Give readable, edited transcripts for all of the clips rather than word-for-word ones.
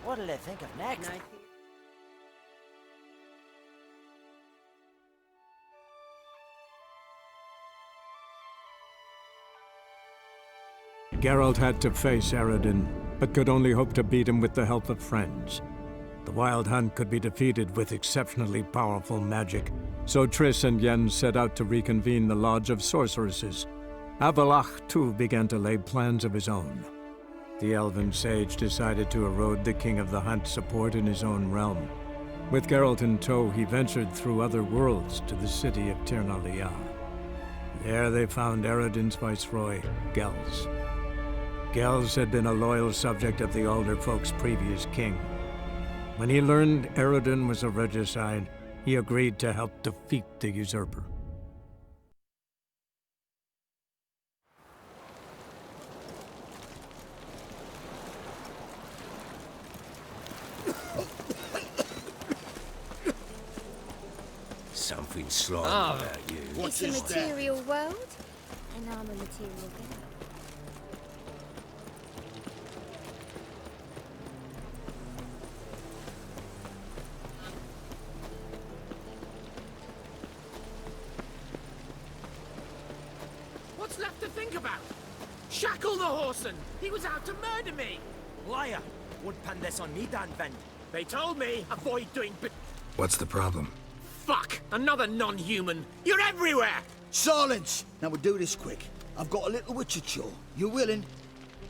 What'll they think of next? Geralt had to face Eredin, but could only hope to beat him with the help of friends. The Wild Hunt could be defeated with exceptionally powerful magic, so Triss and Yen set out to reconvene the Lodge of Sorceresses. Avallac'h, too, began to lay plans of his own. The elven sage decided to erode the King of the Hunt's support in his own realm. With Geralt in tow, he ventured through other worlds to the city of Tir na Liah. There they found Eredin's viceroy, Gels. Gels had been a loyal subject of the Alder folk's previous king. When he learned Eredin was a regicide, he agreed to help defeat the usurper. Something slimy about you. It's a material world, and I'm a material girl. What's left to think about? Shackle the Horson! He was out to murder me! Liar! Would pin this on me, Dan Vind. They told me, avoid doing What's the problem? Fuck! Another non-human! You're everywhere! Silence! Now we'll do this quick. I've got a little witcher chore. You willing?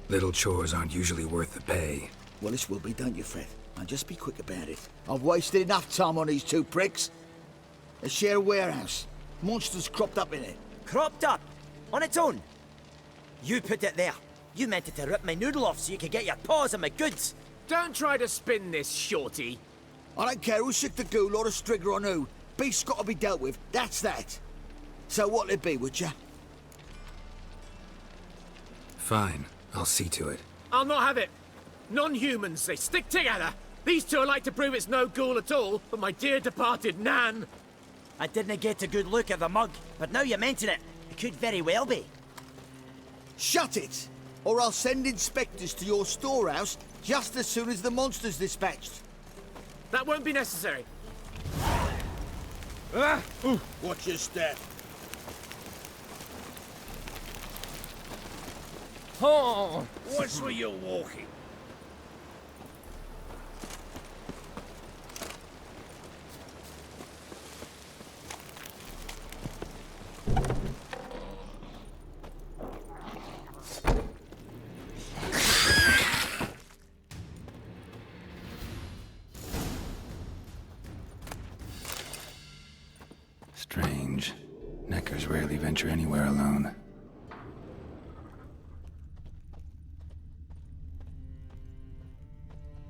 Little chores aren't usually worth the pay. Well, this will be, don't you, Fred? Now just be quick about it. I've wasted enough time on these two pricks. They share a warehouse. Monsters cropped up in it. Cropped up? On its own? You put it there. You meant it to rip my noodle off so you could get your paws on my goods. Don't try to spin this, shorty. I don't care who's sick the ghoul or the strigger on who. Beast's got to be dealt with. That's that. So what'll it be, would ya? Fine, I'll see to it. I'll not have it. Non-humans, they stick together. These two are like to prove it's no ghoul at all, but my dear departed Nan. I didn't get a good look at the mug, but now you mention it, it could very well be. Shut it! Or I'll send inspectors to your storehouse just as soon as the monster's dispatched. That won't be necessary. Watch your step. Oh, what's where you're walking? Strange. Neckers rarely venture anywhere alone.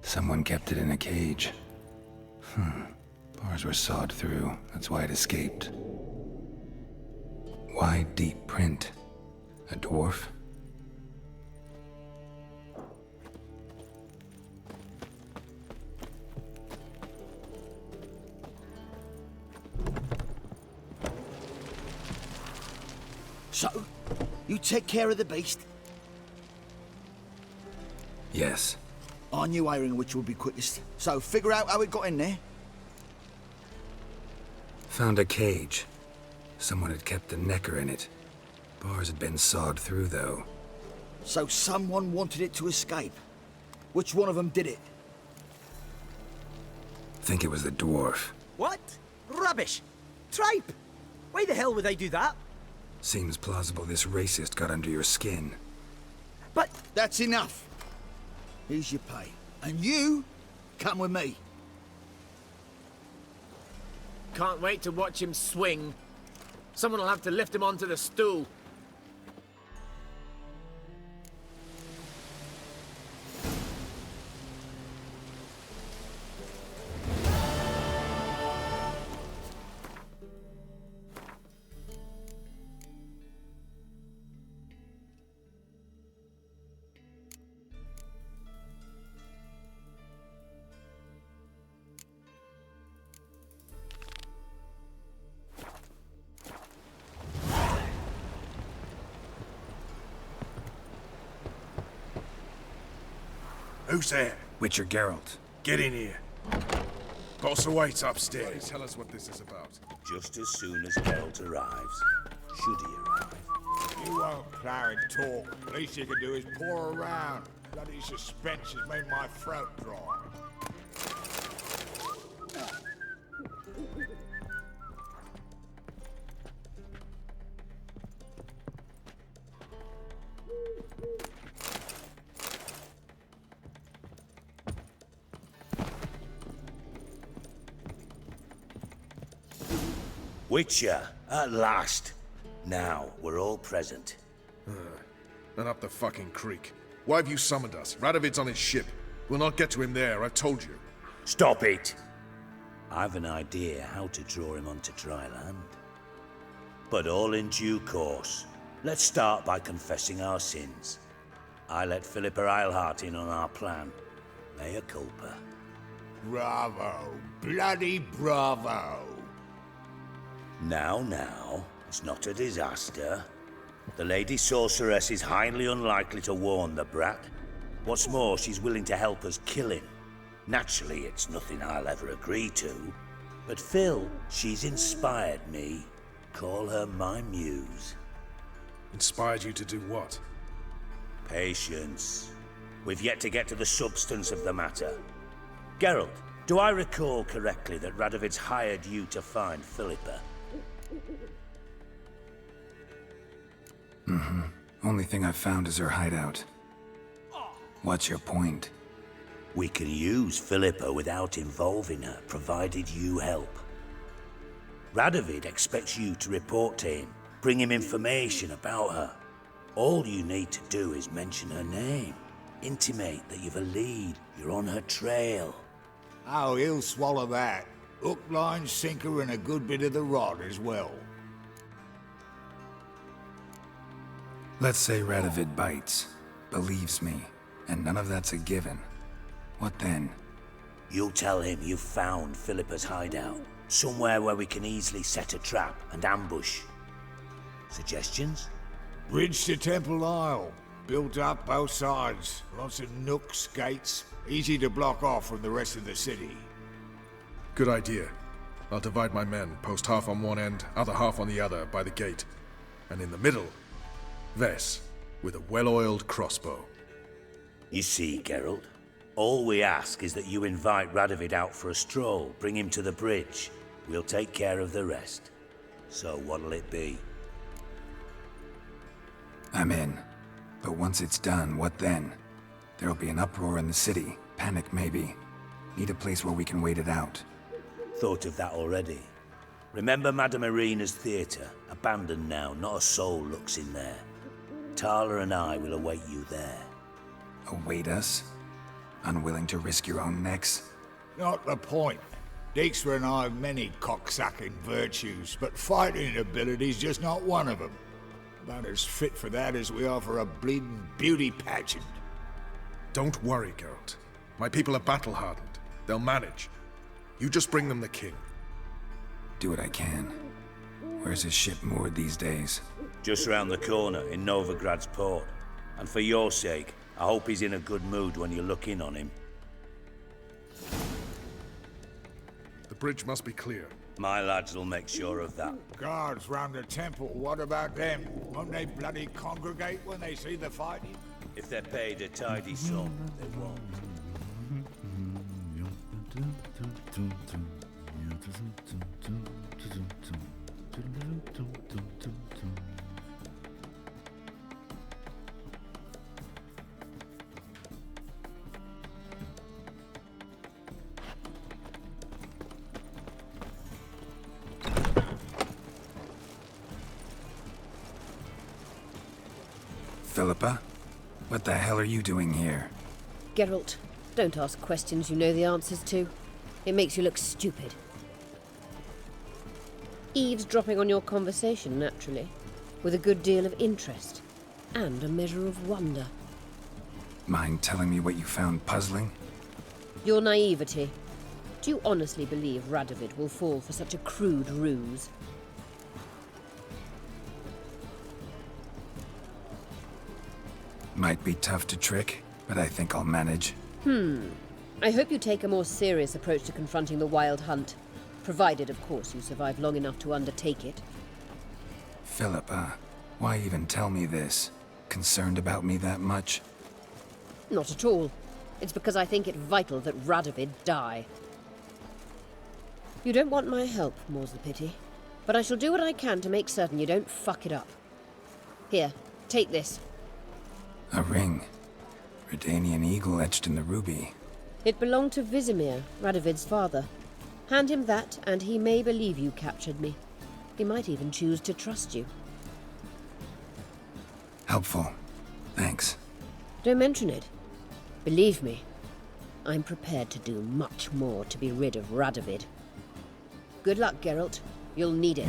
Someone kept it in a cage. Bars were sawed through. That's why it escaped. Wide, deep print. A dwarf? So, you take care of the beast? Yes. I knew hiring which would be quickest. So, figure out how it got in there. Found a cage. Someone had kept a necker in it. Bars had been sawed through, though. So someone wanted it to escape. Which one of them did it? Think it was the dwarf. What? Rubbish! Tripe! Why the hell would I do that? Seems plausible this racist got under your skin. But... That's enough. Here's your pay. And you, come with me. Can't wait to watch him swing. Someone will have to lift him onto the stool. Who's there? Witcher Geralt. Get in here. Boss awaits upstairs. Tell us what this is about. Just as soon as Geralt arrives. Should he arrive. You won't plow and talk. Least you can do is pour around. Bloody suspense has made my throat dry. Witcher, at last. Now, we're all present. And up the fucking creek. Why have you summoned us? Radovid's on his ship. We'll not get to him there, I've told you. Stop it! I've an idea how to draw him onto dry land. But all in due course. Let's start by confessing our sins. I let Philippa Eilhart in on our plan. Mea culpa. Bravo. Bloody bravo. Now, it's not a disaster. The Lady Sorceress is highly unlikely to warn the brat. What's more, she's willing to help us kill him. Naturally, it's nothing I'll ever agree to. But Phil, she's inspired me. Call her my muse. Inspired you to do what? Patience. We've yet to get to the substance of the matter. Geralt, do I recall correctly that Radovid's hired you to find Philippa? Only thing I've found is her hideout. What's your point? We can use Philippa without involving her, provided you help. Radovid expects you to report to him, bring him information about her. All you need to do is mention her name. Intimate that you've a lead, you're on her trail. Oh, he'll swallow that. Hook, line, sinker, and a good bit of the rod as well. Let's say Radovid bites, believes me, and none of that's a given. What then? You'll tell him you've found Philippa's hideout, somewhere where we can easily set a trap and ambush. Suggestions? Bridge to Temple Isle. Built up both sides. Lots of nooks, gates. Easy to block off from the rest of the city. Good idea. I'll divide my men, post half on one end, other half on the other, by the gate. And in the middle, Vess, with a well-oiled crossbow. You see, Geralt, all we ask is that you invite Radovid out for a stroll, bring him to the bridge. We'll take care of the rest. So what'll it be? I'm in. But once it's done, what then? There'll be an uproar in the city. Panic, maybe. Need a place where we can wait it out. Thought of that already. Remember Madame Irina's theatre? Abandoned now, not a soul looks in there. Tala and I will await you there. Await us? Unwilling to risk your own necks? Not the point. Dijkstra and I have many cocksucking virtues, but fighting ability's just not one of them. About as fit for that as we are for a bleeding beauty pageant. Don't worry, Geralt. My people are battle-hardened. They'll manage. You just bring them the king. Do what I can. Where's his ship moored these days? Just round the corner, in Novigrad's port. And for your sake, I hope he's in a good mood when you look in on him. The bridge must be clear. My lads will make sure of that. Guards round the temple, what about them? Won't they bloody congregate when they see the fighting? If they're paid a tidy sum, they won't. Philippa? What the hell are you doing here? Geralt, don't ask questions you know the answers to. It makes you look stupid. Eavesdropping on your conversation, naturally, with a good deal of interest, and a measure of wonder. Mind telling me what you found puzzling? Your naivety. Do you honestly believe Radovid will fall for such a crude ruse? Might be tough to trick, but I think I'll manage. I hope you take a more serious approach to confronting the Wild Hunt. Provided, of course, you survive long enough to undertake it. Philippa, why even tell me this? Concerned about me that much? Not at all. It's because I think it vital that Radovid die. You don't want my help, more's the pity. But I shall do what I can to make certain you don't fuck it up. Here, take this. A ring. Redanian eagle etched in the ruby. It belonged to Vizimir, Radovid's father. Hand him that, and he may believe you captured me. He might even choose to trust you. Helpful. Thanks. Don't mention it. Believe me, I'm prepared to do much more to be rid of Radovid. Good luck, Geralt. You'll need it.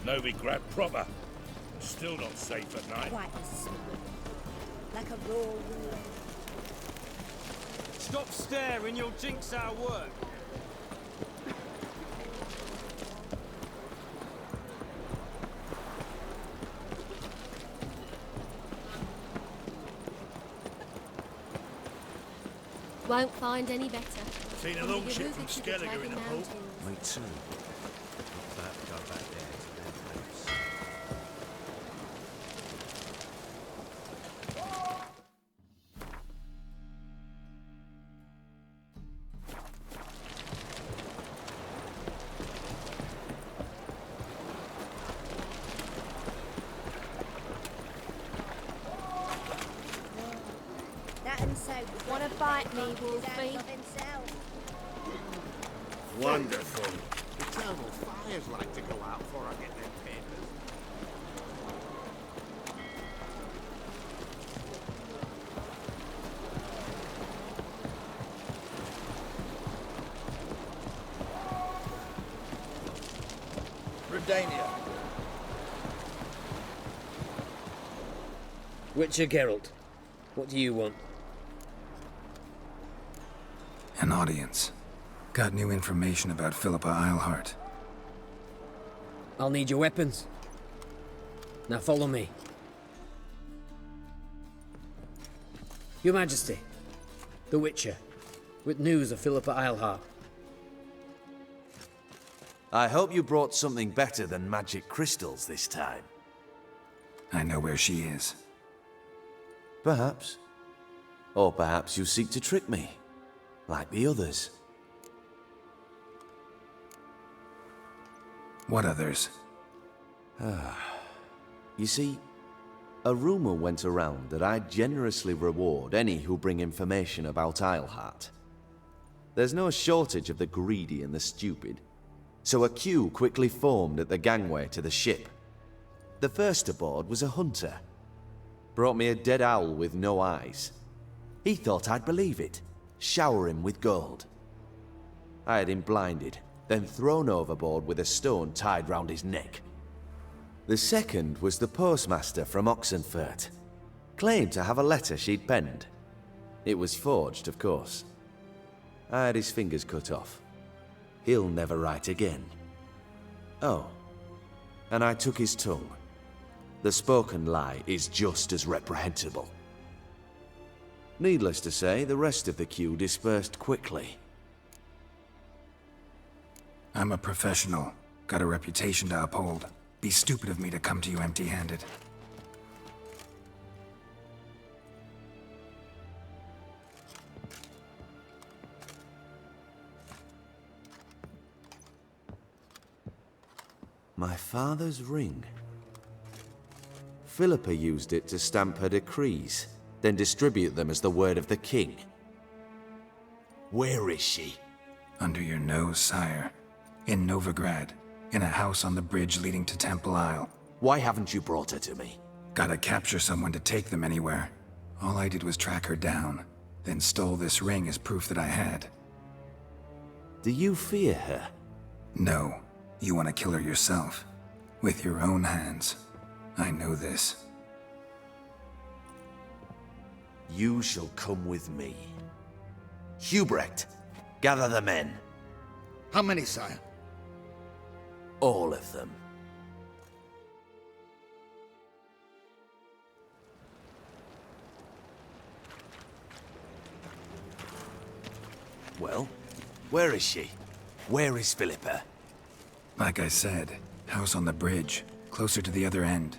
Novigrad proper. Still not safe at night. Quite a swim. Like a raw wound. Stop staring, you'll jinx our work. Won't find any better. Seen a long ship from Skellige in the pool. Me too. Not about to go back there to their place. That and so. Wanna bite me, Wolfie? Wonderful. Eternal fires like to go out before I get them papers. Redania. Witcher Geralt, what do you want? An audience. Got new information about Philippa Eilhart. I'll need your weapons. Now follow me. Your Majesty, the Witcher, with news of Philippa Eilhart. I hope you brought something better than magic crystals this time. I know where she is. Perhaps. Or perhaps you seek to trick me, like the others. What others? You see, a rumor went around that I generously reward any who bring information about Eilhart. There's no shortage of the greedy and the stupid, so a queue quickly formed at the gangway to the ship. The first aboard was a hunter. Brought me a dead owl with no eyes. He thought I'd believe it, shower him with gold. I had him blinded, then thrown overboard with a stone tied round his neck. The second was the postmaster from Oxenfurt. Claimed to have a letter she'd penned. It was forged, of course. I had his fingers cut off. He'll never write again. Oh, and I took his tongue. The spoken lie is just as reprehensible. Needless to say, the rest of the queue dispersed quickly. I'm a professional. Got a reputation to uphold. Be stupid of me to come to you empty-handed. My father's ring. Philippa used it to stamp her decrees, then distribute them as the word of the king. Where is she? Under your nose, sire. In Novigrad. In a house on the bridge leading to Temple Isle. Why haven't you brought her to me? Gotta capture someone to take them anywhere. All I did was track her down, then stole this ring as proof that I had. Do you fear her? No. You want to kill her yourself. With your own hands. I know this. You shall come with me. Hubrecht, gather the men. How many, sire? All of them. Well, where is she? Where is Philippa? Like I said, house on the bridge, closer to the other end.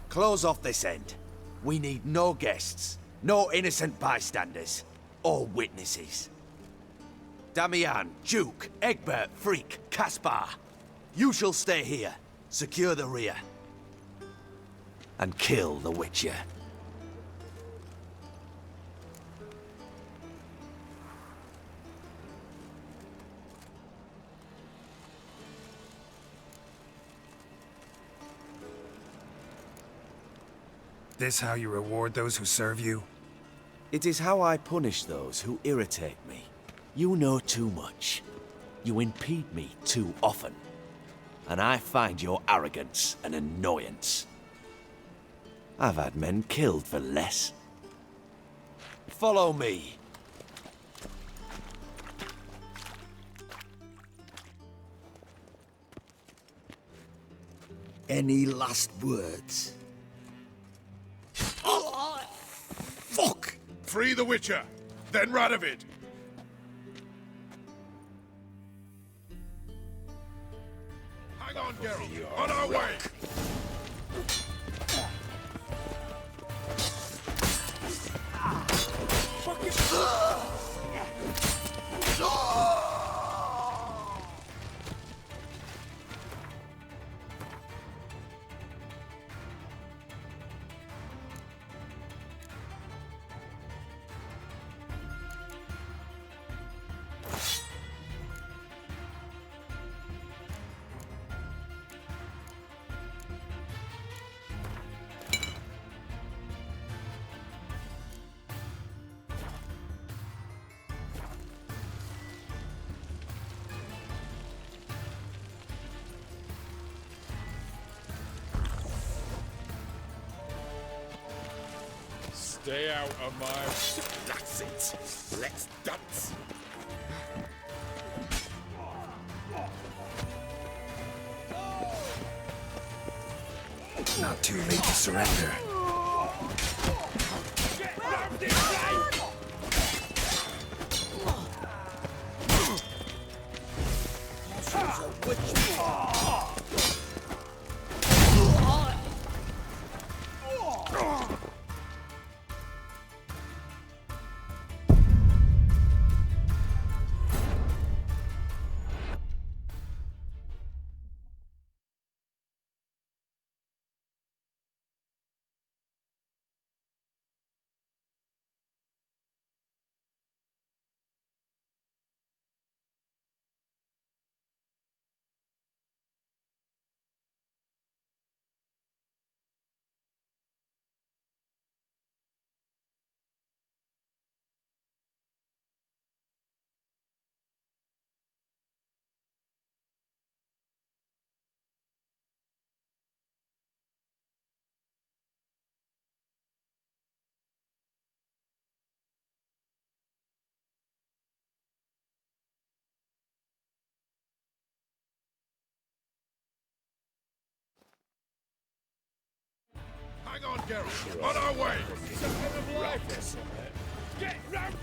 Close off this end. We need no guests, no innocent bystanders, or witnesses. Damian, Duke, Egbert, Freak, Caspar. You shall stay here, secure the rear, and kill the Witcher. This how you reward those who serve you? It is how I punish those who irritate me. You know too much. You impede me too often. And I find your arrogance an annoyance. I've had men killed for less. Follow me. Any last words? Fuck! Free the Witcher, then Radovid. Hang on, Geralt. On our way. Stay out of my... That's it. Let's dance. Not too late to surrender. Hang on, Geralt. On our way. Get round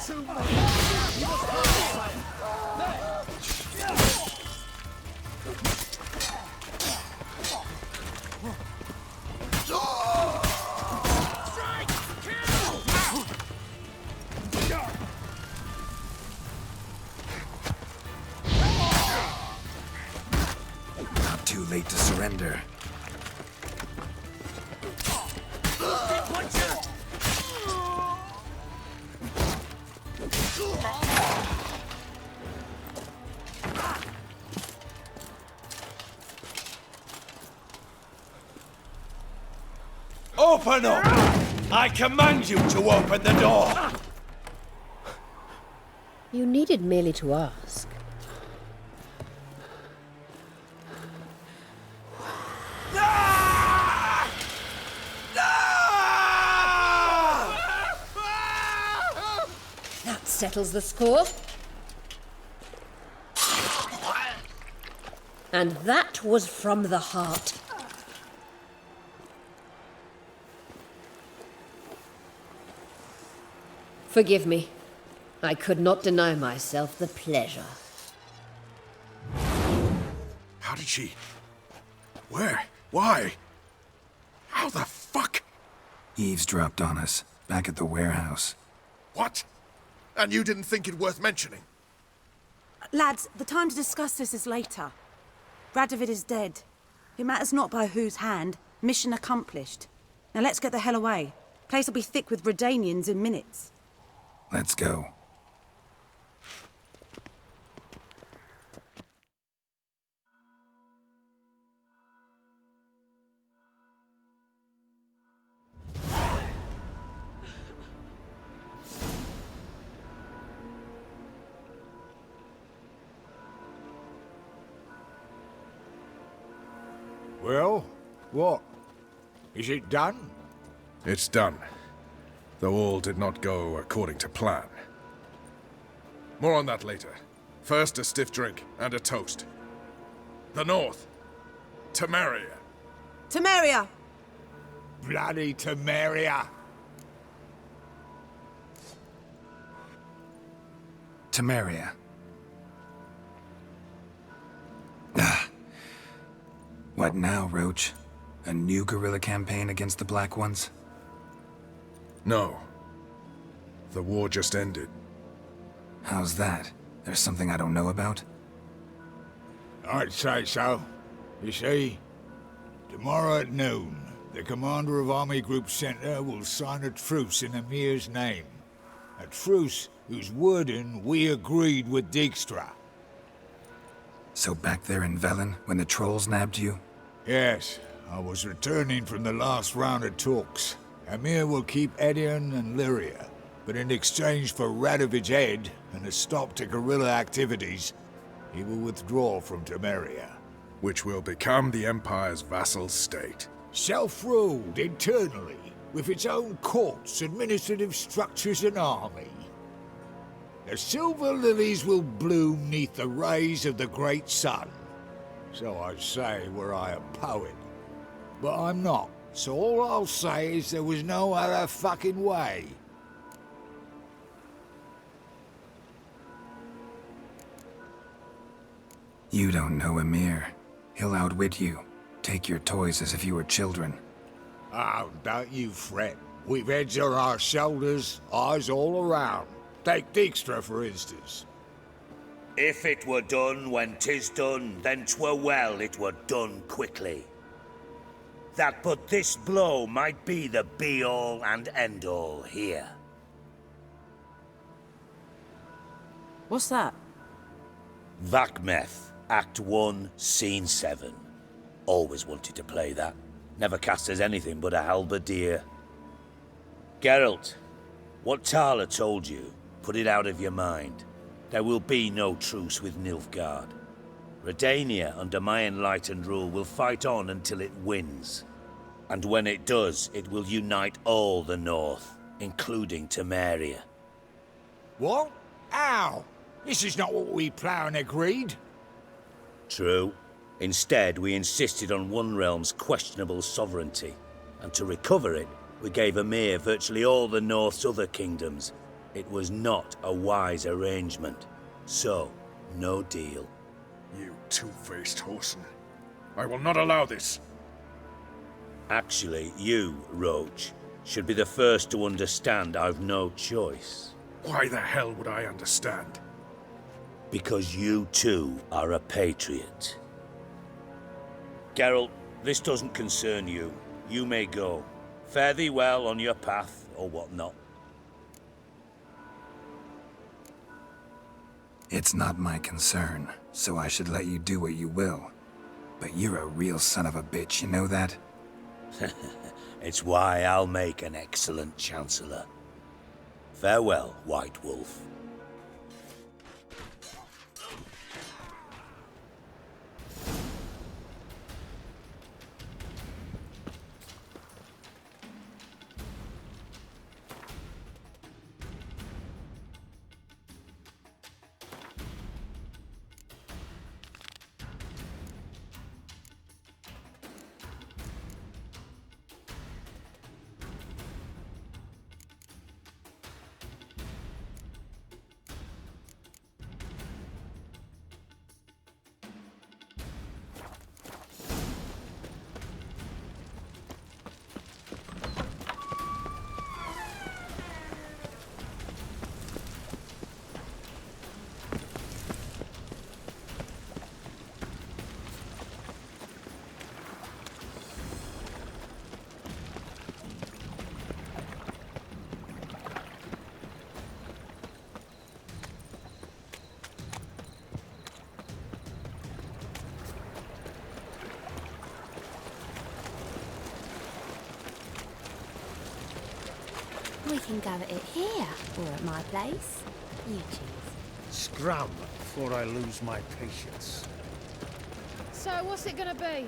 Not too late to surrender. Open up! I command you to open the door! You needed merely to ask. That settles the score. And that was from the heart. Forgive me. I could not deny myself the pleasure. How did she... Where? Why? How the fuck? Eavesdropped on us, back at the warehouse. What? And you didn't think it worth mentioning? Lads, the time to discuss this is later. Radovid is dead. It matters not by whose hand. Mission accomplished. Now let's get the hell away. Place will be thick with Redanians in minutes. Let's go. Well, what? Is it done? It's done. Though all did not go according to plan. More on that later. First, a stiff drink and a toast. The North. Temeria. Temeria! Bloody Temeria! Temeria. Ah. What now, Roach? A new guerrilla campaign against the Black Ones? No. The war just ended. How's that? There's something I don't know about? I'd say so. You see, tomorrow at noon, the commander of Army Group Center will sign a truce in Emir's name. A truce whose wording we agreed with Dijkstra. So back there in Velen, when the trolls nabbed you? Yes, I was returning from the last round of talks. Emir will keep Edion and Lyria, but in exchange for Radovid's head and a stop to guerrilla activities, he will withdraw from Temeria. Which will become the Empire's vassal state. Self-ruled internally, with its own courts, administrative structures and army. The silver lilies will bloom neath the rays of the great sun. So I say were I a poet. But I'm not. So all I'll say is there was no other fucking way. You don't know Emir. He'll outwit you. Take your toys as if you were children. Oh, don't you fret. We've heads on our shoulders, eyes all around. Take Dijkstra, for instance. If it were done when 'tis done, then 'twere well it were done quickly. That but this blow might be the be-all and end-all here. What's that? Vakmeth, Act 1, Scene 7. Always wanted to play that. Never cast as anything but a halberdier. Geralt, what Tala told you, put it out of your mind. There will be no truce with Nilfgaard. Redania, under my enlightened rule, will fight on until it wins. And when it does, it will unite all the North, including Temeria. What? How? This is not what we planned and agreed. True. Instead, we insisted on one realm's questionable sovereignty. And to recover it, we gave Emir virtually all the North's other kingdoms, It was not a wise arrangement. So, no deal. You two-faced whoreson. I will not allow this. Actually, you, Roach, should be the first to understand I've no choice. Why the hell would I understand? Because you too are a patriot. Geralt, this doesn't concern you. You may go. Fare thee well on your path, or whatnot. It's not my concern, so I should let you do what you will. But you're a real son of a bitch, you know that? It's why I'll make an excellent Chancellor. Farewell, White Wolf. We can go at it here, or at my place. You choose. Scram before I lose my patience. So, what's it gonna be?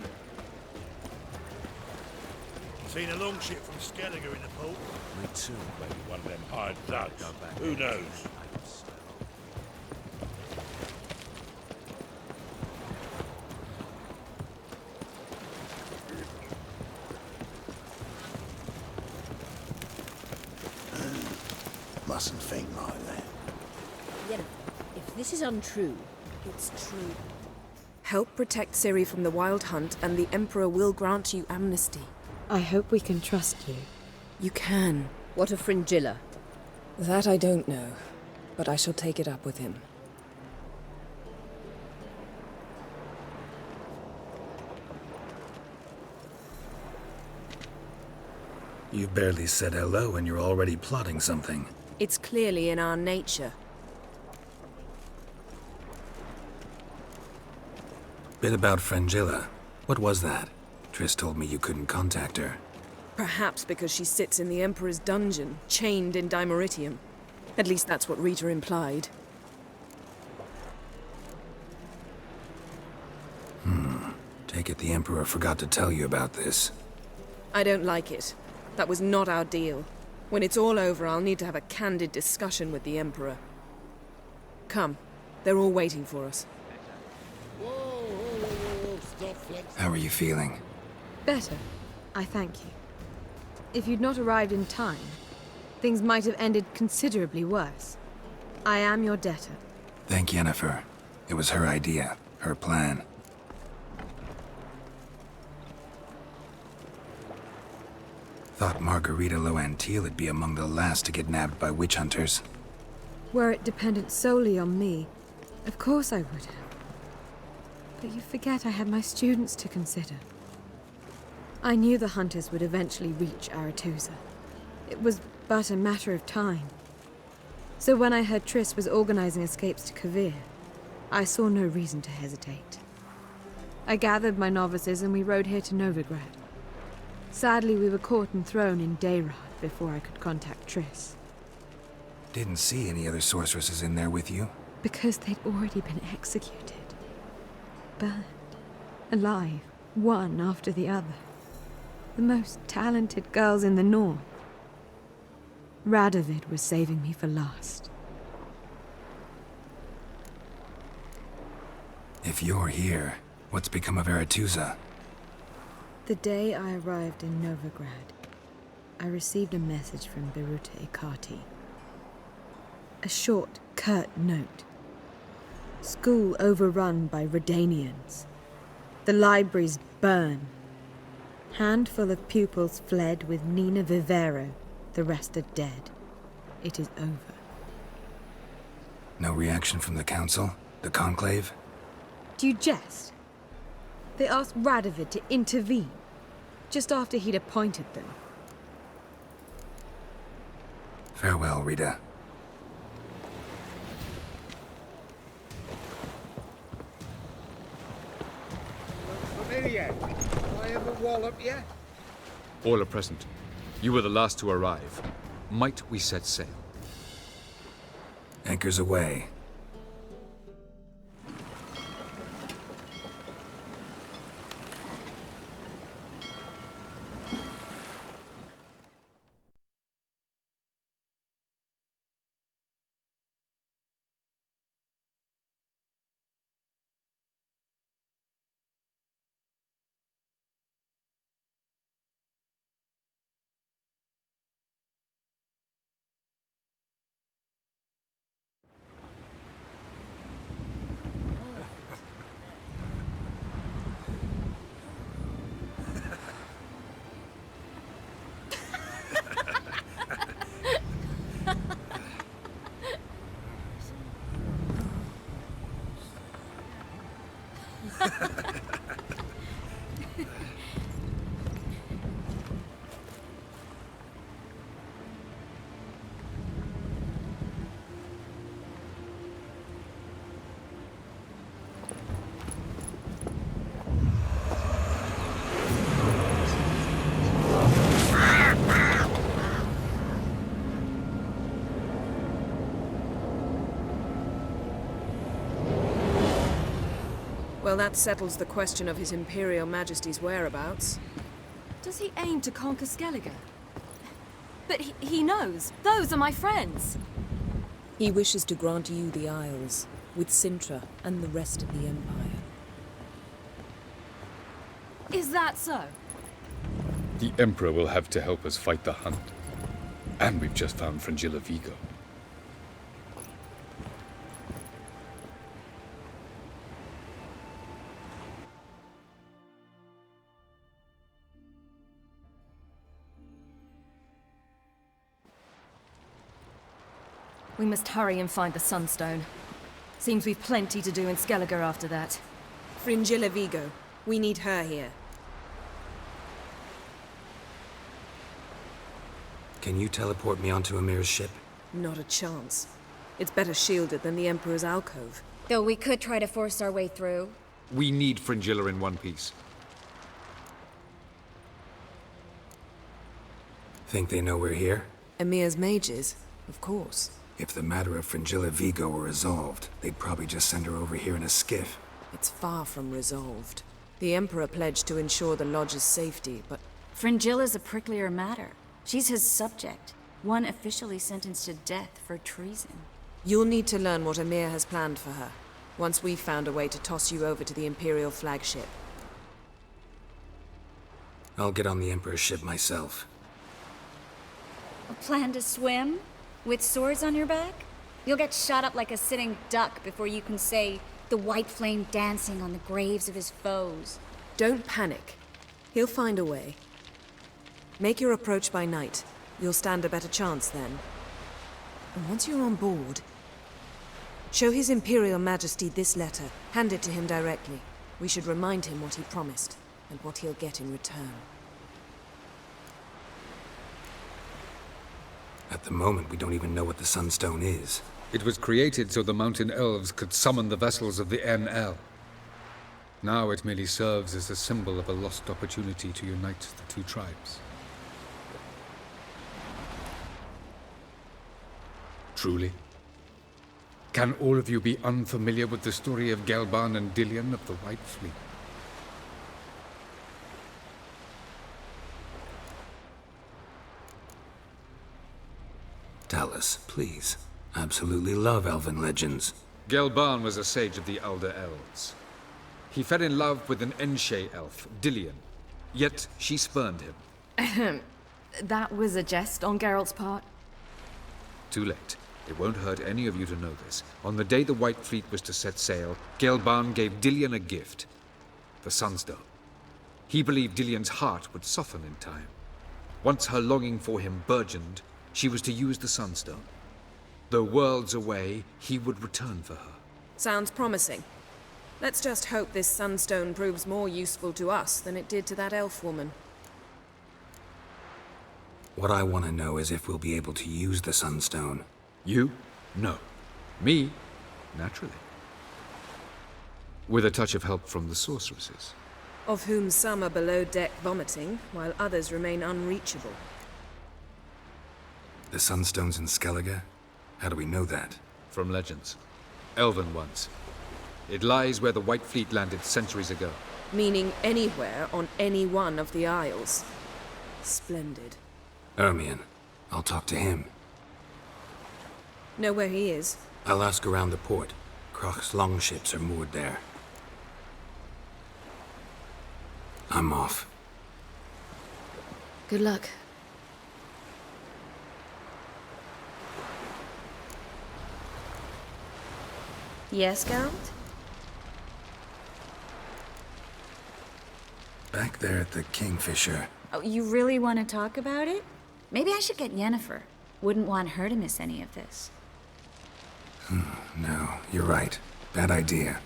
Seen a longship from Skelliger in the port. Me too. Maybe one of them hired thugs. Who knows? Mustn't think like that. Yennefer, if this is untrue, it's true. Help protect Ciri from the Wild Hunt, and the Emperor will grant you amnesty. I hope we can trust you. You can. What of Fringilla? That I don't know, but I shall take it up with him. You barely said hello and you're already plotting something. It's clearly in our nature. Bit about Fringilla. What was that? Triss told me you couldn't contact her. Perhaps because she sits in the Emperor's dungeon, chained in Dimeritium. At least that's what Rita implied. Take it the Emperor forgot to tell you about this. I don't like it. That was not our deal. When it's all over, I'll need to have a candid discussion with the Emperor. Come. They're all waiting for us. How are you feeling? Better. I thank you. If you'd not arrived in time, things might have ended considerably worse. I am your debtor. Thank Yennefer. It was her idea, her plan. Thought Margarita Loantile would be among the last to get nabbed by witch hunters. Were it dependent solely on me, of course I would have. But you forget I had my students to consider. I knew the hunters would eventually reach Aretusa. It was but a matter of time. So when I heard Triss was organizing escapes to Kavir, I saw no reason to hesitate. I gathered my novices and we rode here to Novigrad. Sadly, we were caught and thrown in Dayrad before I could contact Triss. Didn't see any other sorceresses in there with you? Because they'd already been executed. Burned. Alive. One after the other. The most talented girls in the north. Radovid was saving me for last. If you're here, what's become of Aretusa? The day I arrived in Novigrad, I received a message from Beruta Ikati. A short, curt note. School overrun by Redanians. The libraries burn. Handful of pupils fled with Nina Vivero. The rest are dead. It is over. No reaction from the council? The conclave? Do you jest? They asked Radovid to intervene, just after he'd appointed them. Farewell, Rita. Familiar, I have a wallop yet? All are present. You were the last to arrive. Might we set sail? Anchors away. Well, that settles the question of His Imperial Majesty's whereabouts. Does he aim to conquer Skellige? But he knows. Those are my friends. He wishes to grant you the Isles, with Sintra and the rest of the Empire. Is that so? The Emperor will have to help us fight the Hunt. And we've just found Fringilla Vigo. We must hurry and find the Sunstone. Seems we've plenty to do in Skellige after that. Fringilla Vigo. We need her here. Can you teleport me onto Amir's ship? Not a chance. It's better shielded than the Emperor's alcove. Though we could try to force our way through. We need Fringilla in one piece. Think they know we're here? Emir's mages? Of course. If the matter of Fringilla Vigo were resolved, they'd probably just send her over here in a skiff. It's far from resolved. The Emperor pledged to ensure the Lodge's safety, but... Fringilla's a pricklier matter. She's his subject, one officially sentenced to death for treason. You'll need to learn what Emir has planned for her, once we've found a way to toss you over to the Imperial flagship. I'll get on the Emperor's ship myself. A plan to swim? With swords on your back? You'll get shot up like a sitting duck before you can say the white flame dancing on the graves of his foes. Don't panic. He'll find a way. Make your approach by night. You'll stand a better chance then. And once you're on board, show His Imperial Majesty this letter. Hand it to him directly. We should remind him what he promised, and what he'll get in return. At the moment, we don't even know what the Sunstone is. It was created so the Mountain Elves could summon the vessels of the NL. Now it merely serves as a symbol of a lost opportunity to unite the two tribes. Truly? Can all of you be unfamiliar with the story of Gelban and Dillion of the White Fleet? Tell us, please. Absolutely love elven legends. Gelban was a sage of the Elder Elves. He fell in love with an Enshe elf, Dillion, yet she spurned him. That was a jest on Geralt's part. Too late. It won't hurt any of you to know this. On the day the White Fleet was to set sail, Gelban gave Dillion a gift. The Sunstone. He believed Dillion's heart would soften in time. Once her longing for him burgeoned, she was to use the Sunstone. Though worlds away, he would return for her. Sounds promising. Let's just hope this Sunstone proves more useful to us than it did to that elf woman. What I want to know is if we'll be able to use the Sunstone. You? No. Me? Naturally. With a touch of help from the sorceresses. Of whom some are below deck vomiting, while others remain unreachable. The Sunstone's in Skellige? How do we know that? From legends. Elven ones. It lies where the White Fleet landed centuries ago. Meaning anywhere on any one of the Isles. Splendid. Ermion. I'll talk to him. Know where he is? I'll ask around the port. Krach's longships are moored there. I'm off. Good luck. Yes, Geralt? Back there at the Kingfisher. Oh, you really want to talk about it? Maybe I should get Yennefer. Wouldn't want her to miss any of this. No, you're right. Bad idea.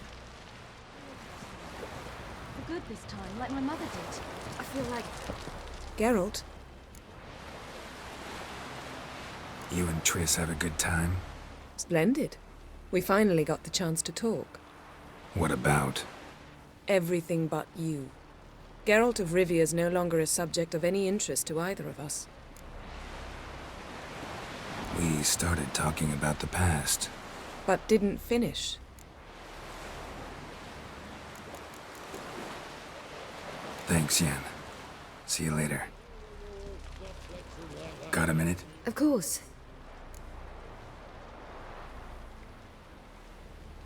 For good this time, like my mother did. I feel like... Geralt? You and Triss have a good time? Splendid. We finally got the chance to talk. What about? Everything but you. Geralt of Rivia is no longer a subject of any interest to either of us. We started talking about the past. But didn't finish. Thanks, Yen. See you later. Got a minute? Of course.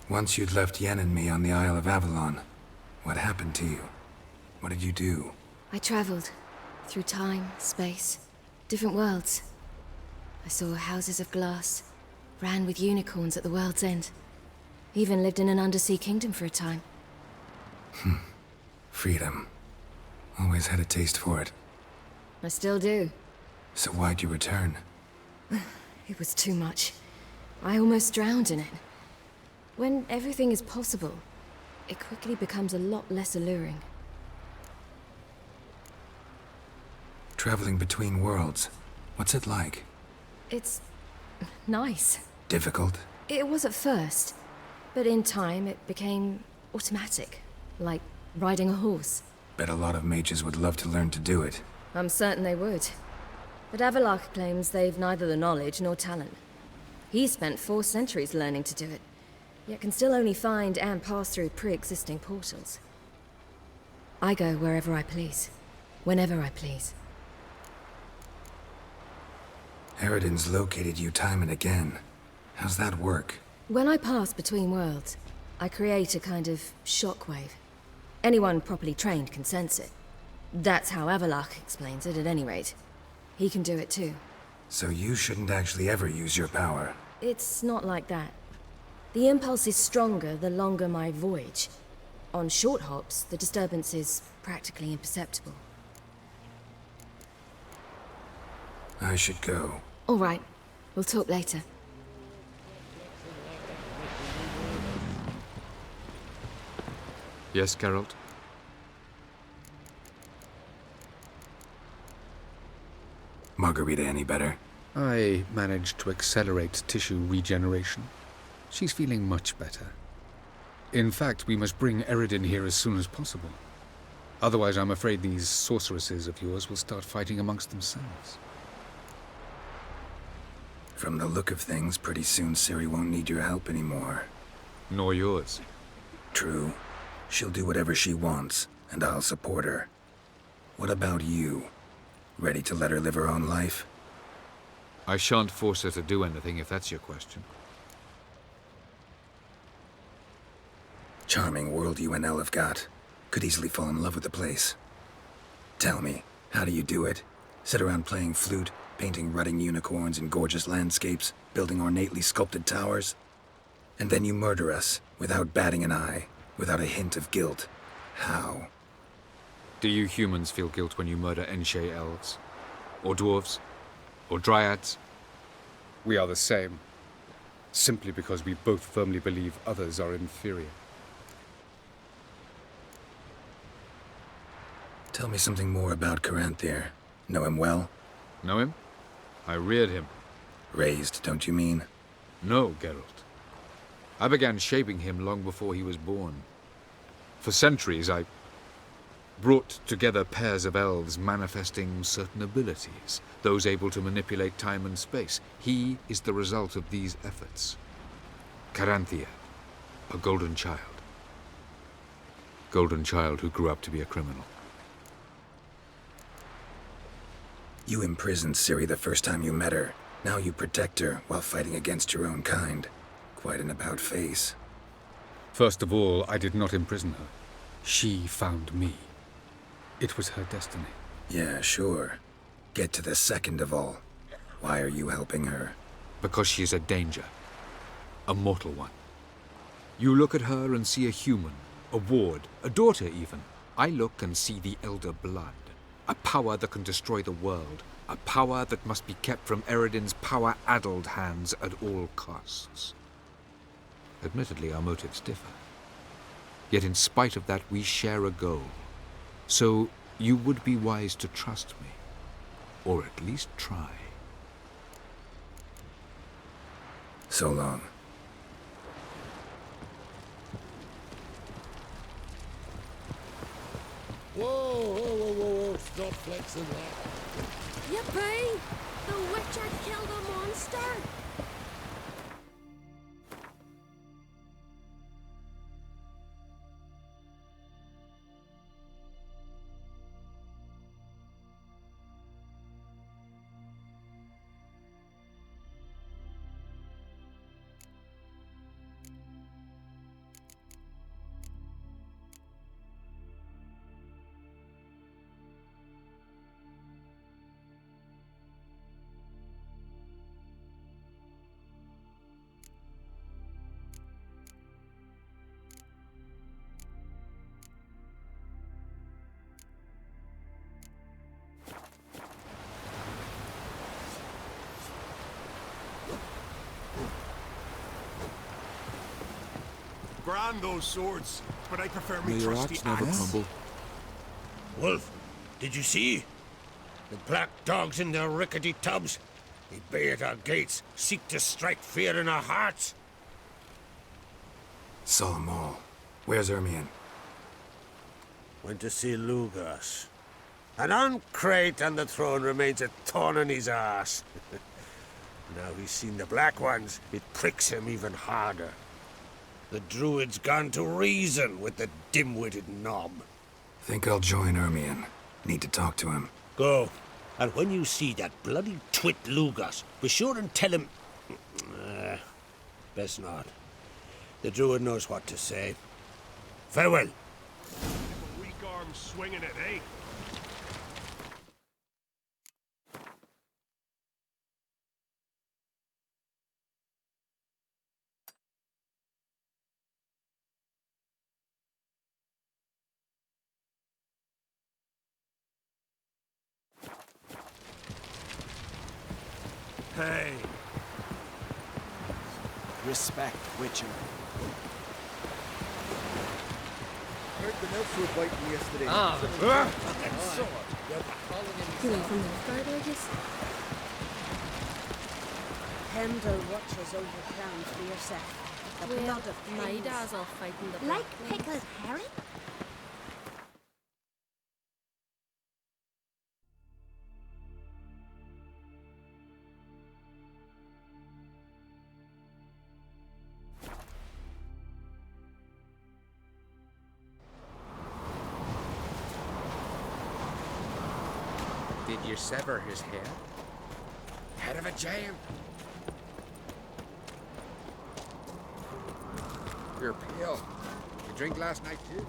Once you'd left Yen and me on the Isle of Avalon, what happened to you? What did you do? I traveled. Through time, space, different worlds. I saw houses of glass, ran with unicorns at the world's end. Even lived in an undersea kingdom for a time. Freedom. Always had a taste for it. I still do. So why'd you return? It was too much. I almost drowned in it. When everything is possible, it quickly becomes a lot less alluring. Traveling between worlds. What's it like? It's... nice. Difficult? It was at first, but in time it became automatic, like riding a horse. Bet a lot of mages would love to learn to do it. I'm certain they would. But Avalok claims they've neither the knowledge nor talent. He spent 4 centuries learning to do it, yet can still only find and pass through pre-existing portals. I go wherever I please, whenever I please. Eridan's located you time and again. How's that work? When I pass between worlds, I create a kind of shockwave. Anyone properly trained can sense it. That's how Avalok explains it, at any rate. He can do it too. So you shouldn't actually ever use your power. It's not like that. The impulse is stronger the longer my voyage. On short hops, the disturbance is practically imperceptible. I should go. All right. We'll talk later. Yes, Geralt? Margarita any better? I managed to accelerate tissue regeneration. She's feeling much better. In fact, we must bring Eridan here as soon as possible. Otherwise, I'm afraid these sorceresses of yours will start fighting amongst themselves. From the look of things, pretty soon Ciri won't need your help anymore. Nor yours. True. She'll do whatever she wants, and I'll support her. What about you? Ready to let her live her own life? I shan't force her to do anything, if that's your question. Charming world you and Elle have got. Could easily fall in love with the place. Tell me, how do you do it? Sit around playing flute, painting rutting unicorns in gorgeous landscapes, building ornately sculpted towers. And then you murder us, without batting an eye, without a hint of guilt. How? Do you humans feel guilt when you murder Enshe elves? Or dwarves? Or dryads? We are the same. Simply because we both firmly believe others are inferior. Tell me something more about Caranthir. Know him well? Know him? I reared him. Raised, don't you mean? No, Geralt. I began shaping him long before he was born. For centuries, I brought together pairs of elves manifesting certain abilities, those able to manipulate time and space. He is the result of these efforts. Caranthir, a golden child. Golden child who grew up to be a criminal. You imprisoned Ciri the first time you met her. Now you protect her while fighting against your own kind. Quite an about-face. First of all, I did not imprison her. She found me. It was her destiny. Yeah, sure. Get to the second of all. Why are you helping her? Because she is a danger. A mortal one. You look at her and see a human, a ward, a daughter even. I look and see the Elder Blood. A power that can destroy the world. A power that must be kept from Eredin's power-addled hands at all costs. Admittedly, our motives differ. Yet in spite of that, we share a goal. So you would be wise to trust me. Or at least try. So long. Whoa, whoa, whoa, whoa, whoa, stop flexing that. Yippee! The Witcher killed a monster! Grand those swords, but I prefer me May your trusty axe never axe. crumble. Wolf, did you see? The black dogs in their rickety tubs. They bay at our gates, seek to strike fear in our hearts. Saw them all. Where's Ermion? Went to see Lugas. An uncrate on the throne remains a thorn in his ass. Now he's seen the Black Ones, it pricks him even harder. The druid's gone to reason with the dim-witted knob. Think I'll join Ermion. Need to talk to him. Go. And when you see that bloody twit Lugas, be sure and tell him... best not. The druid knows what to say. Farewell. Weak arms swinging it, eh? Hey. Respect, Witcher. Heard the milk were biting yesterday. Fucking sword. You went from Nilfgaard, I guess? Hemdo watches overcrowned for yourself. The Well, blood of my kings. dad's off fighting the Like Black Ones. pickled herring? Did you sever his head? Head of a giant. You're pale. You drink last night too?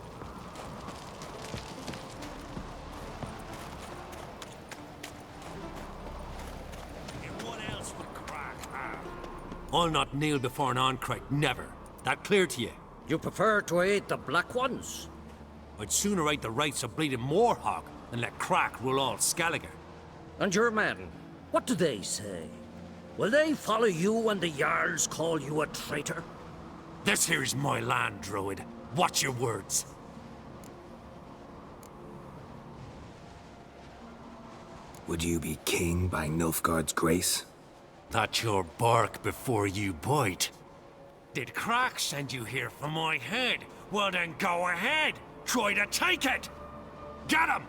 I'll not kneel before an Ancrite, never. That clear to you? You prefer to aid the Black Ones? I'd sooner aid the rights of bleeding Moorhog than let Crack rule all Skellige. And your men, what do they say? Will they follow you when the Jarls call you a traitor? This here's my land, Druid. Watch your words. Would you be king by Nilfgaard's grace? That's your bark before you bite. Did Crack send you here for my head? Well then go ahead! Try to take it! Get him!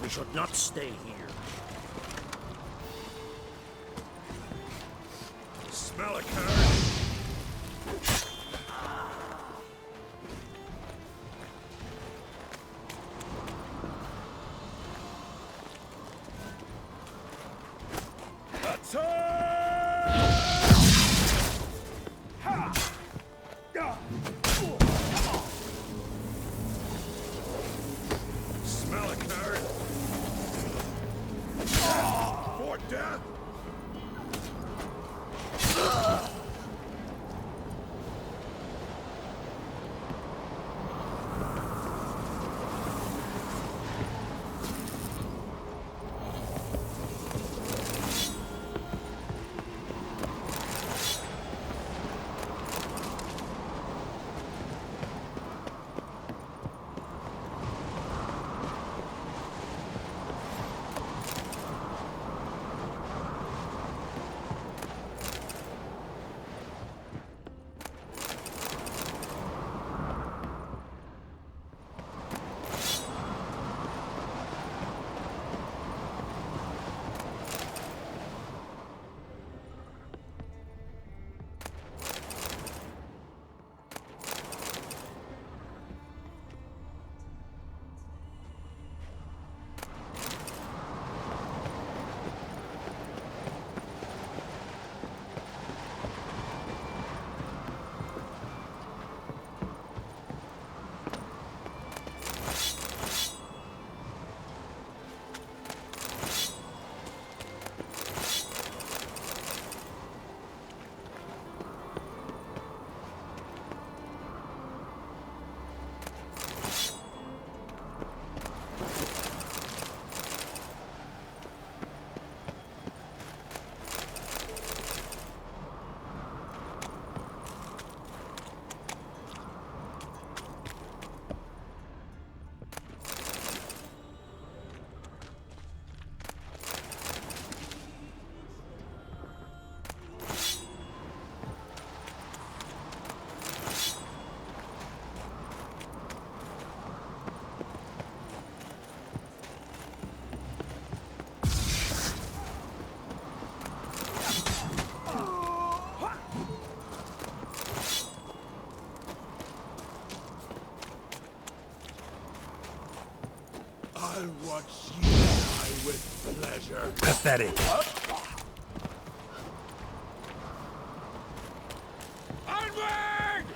We should not stay here. Smell a card. Smell a card. For death. I'll watch you die with pleasure. Pathetic. Onward!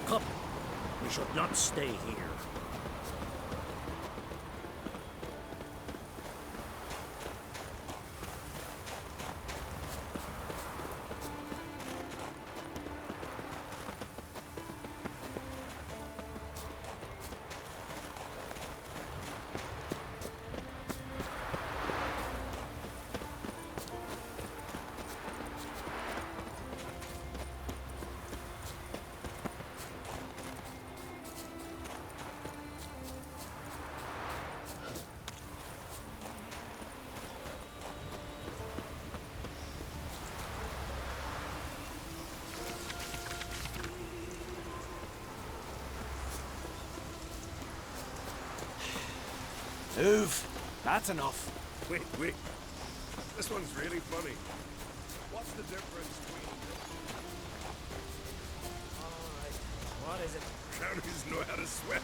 Come, we should not stay here. Oof. That's enough. Wait. This one's really funny. What's the difference between... Alright. What is it? Crownies know how to swim.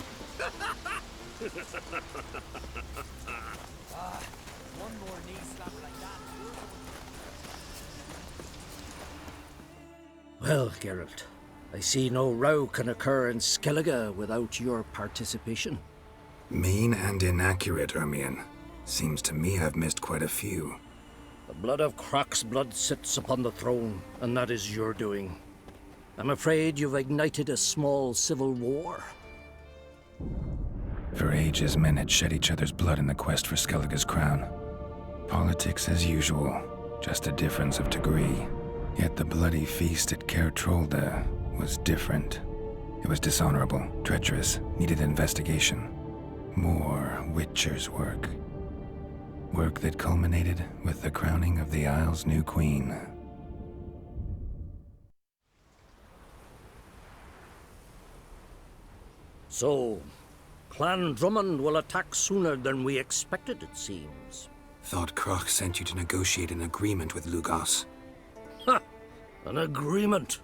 One more knee slap like that. Well, Geralt, I see no row can occur in Skellige without your participation. Mean and inaccurate, Ermion. Seems to me I've missed quite a few. The blood of Croc's blood sits upon the throne, and that is your doing. I'm afraid you've ignited a small civil war. For ages, men had shed each other's blood in the quest for Skellige's crown. Politics as usual, just a difference of degree. Yet the bloody feast at Caer Trolda was different. It was dishonorable, treacherous, needed investigation. More Witcher's work. Work that culminated with the crowning of the Isle's new queen. So, Clan Drummond will attack sooner than we expected, it seems. Thought Croc sent you to negotiate an agreement with Lugos. Ha! An agreement?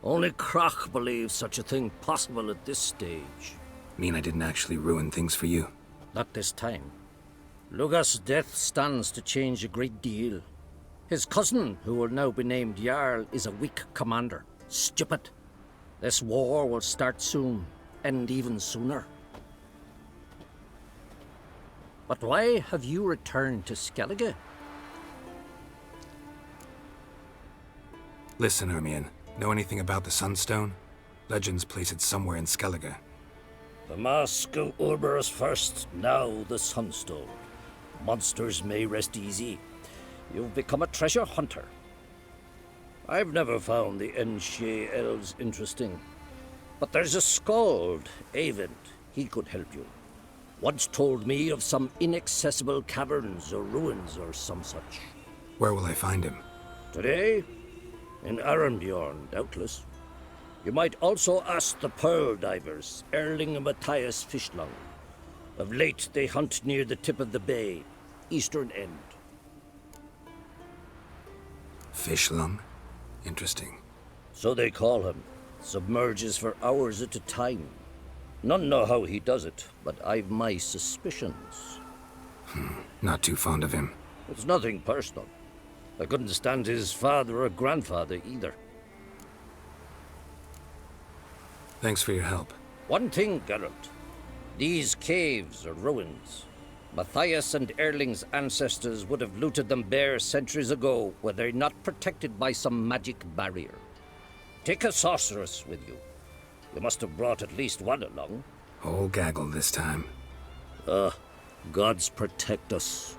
Only Croc believes such a thing possible at this stage. Mean I didn't actually ruin things for you? Not this time. Lugos' death stands to change a great deal. His cousin, who will now be named Jarl, is a weak commander. Stupid. This war will start soon, end even sooner. But why have you returned to Skellige? Listen, Ermion. Know anything about the Sunstone? Legends place it somewhere in Skellige. The Mask of Urberus first, now the Sunstone. Monsters may rest easy. You've become a treasure hunter. I've never found the Enshe elves interesting. But there's a skald, Avent. He could help you. Once told me of some inaccessible caverns or ruins or some such. Where will I find him? Today? In Arenbjorn, doubtless. You might also ask the Pearl Divers, Erling and Matthias Fishlung. Of late, they hunt near the tip of the bay, eastern end. Fishlung? Interesting. So they call him. Submerges for hours at a time. None know how he does it, but I've my suspicions. Not too fond of him. It's nothing personal. I couldn't stand his father or grandfather either. Thanks for your help. One thing, Geralt. These caves are ruins. Matthias and Erling's ancestors would have looted them bare centuries ago were they not protected by some magic barrier. Take a sorceress with you. You must have brought at least one along. Whole gaggle this time. Gods protect us.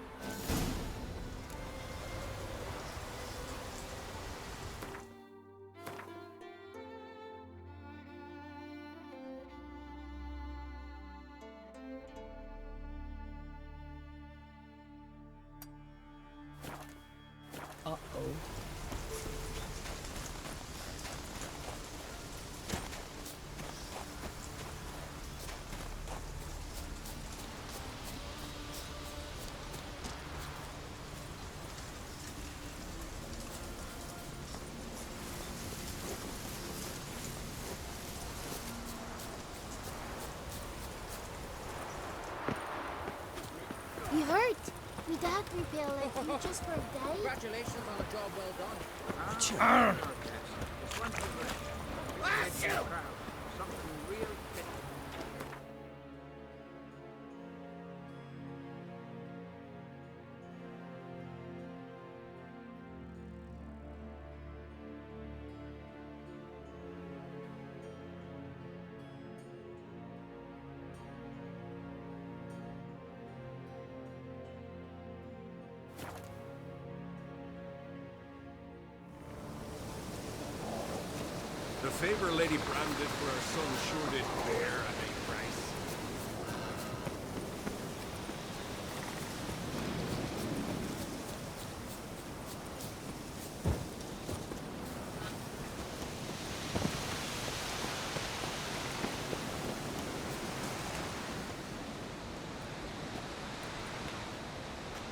You hurt? We dad repair like you just for a day? Congratulations on a job well done. Witcher. Something real fit. The favor Lady Bran did for her son sure did bear a big price.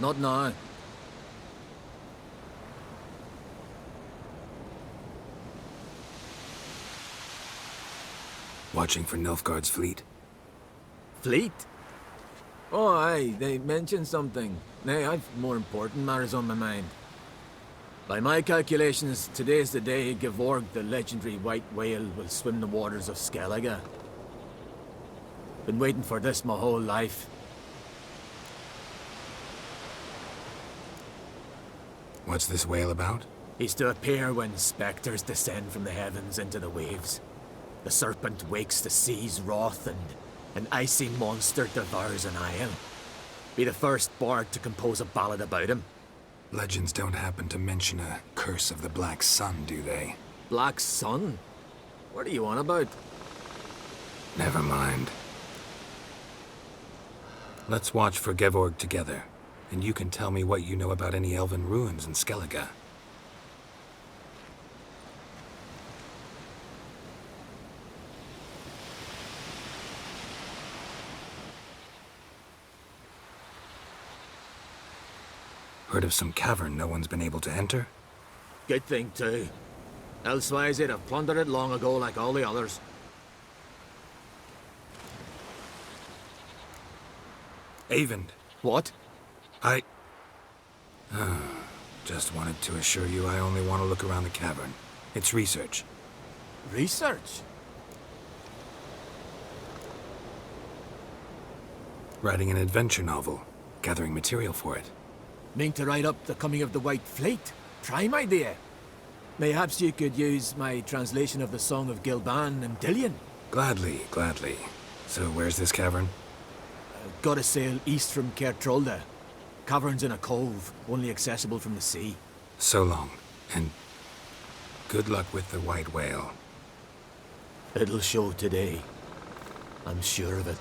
Not now. Watching for Nilfgaard's fleet. Fleet? Oh, aye, they mentioned something. Nay, I've more important matters on my mind. By my calculations, today's the day Gevorg, the legendary white whale, will swim the waters of Skellige. Been waiting for this my whole life. What's this whale about? He's to appear when spectres descend from the heavens into the waves. The serpent wakes the sea's wrath, and an icy monster devours an isle. Be the first bard to compose a ballad about him. Legends don't happen to mention a curse of the Black Sun, do they? Black Sun? What are you on about? Never mind. Let's watch for Gevorg together, and you can tell me what you know about any elven ruins in Skellige. Heard of some cavern no one's been able to enter? Good thing, too. Elsewise, they'd have plundered it long ago like all the others. Avend. What? Just wanted to assure you I only want to look around the cavern. It's research. Research? Writing an adventure novel. Gathering material for it. Mean to write up the coming of the White Fleet? Prime idea. Mayhaps you could use my translation of the Song of Gilban and Dillion. Gladly, gladly. So where's this cavern? Gotta sail east from Kertrolde. Cavern's in a cove, only accessible from the sea. So long, and good luck with the white whale. It'll show today. I'm sure of it.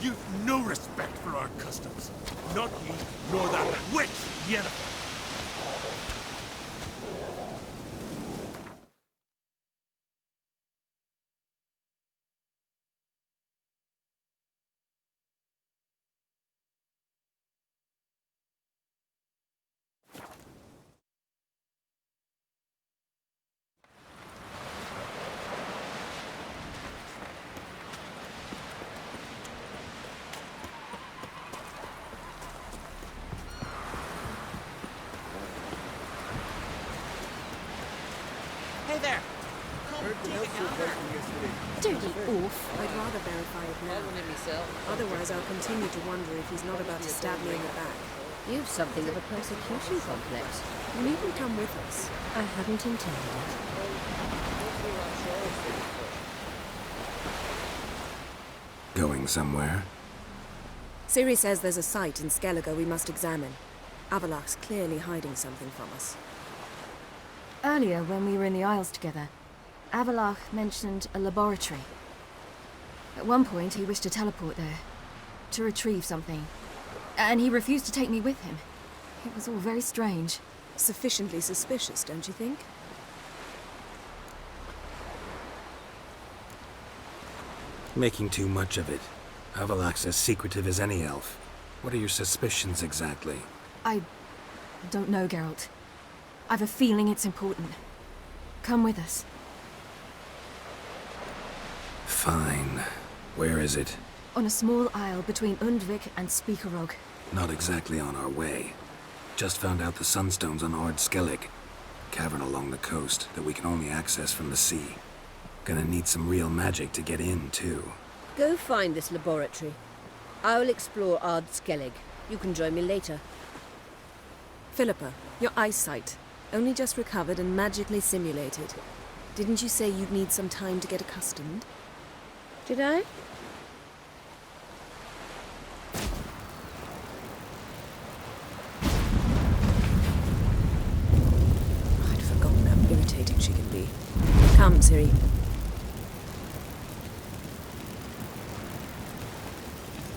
You've no respect for our customs. Not ye, nor that witch, Yennefer. Hey there! Dirty oaf. I'd rather verify it now. Otherwise, I'll continue to wonder if he's not about to stab me in the back. You've something of a persecution complex. You needn't come with us. I hadn't intended it. Going somewhere? Ciri says there's a site in Skellige we must examine. Avalach's clearly hiding something from us. Earlier, when we were in the Isles together, Avalach mentioned a laboratory. At one point, he wished to teleport there, to retrieve something, and he refused to take me with him. It was all very strange. Sufficiently suspicious, don't you think? Making too much of it. Avalach's as secretive as any elf. What are your suspicions exactly? I don't know, Geralt. I've a feeling it's important. Come with us. Fine. Where is it? On a small isle between Undvik and Speakerog. Not exactly on our way. Just found out the sunstones on Ard Skellig. Cavern along the coast that we can only access from the sea. Gonna need some real magic to get in, too. Go find this laboratory. I will explore Ard Skellig. You can join me later. Philippa, your eyesight. Only just recovered and magically simulated. Didn't you say you'd need some time to get accustomed? Did I? I'd forgotten how irritating she can be. Come, Ciri.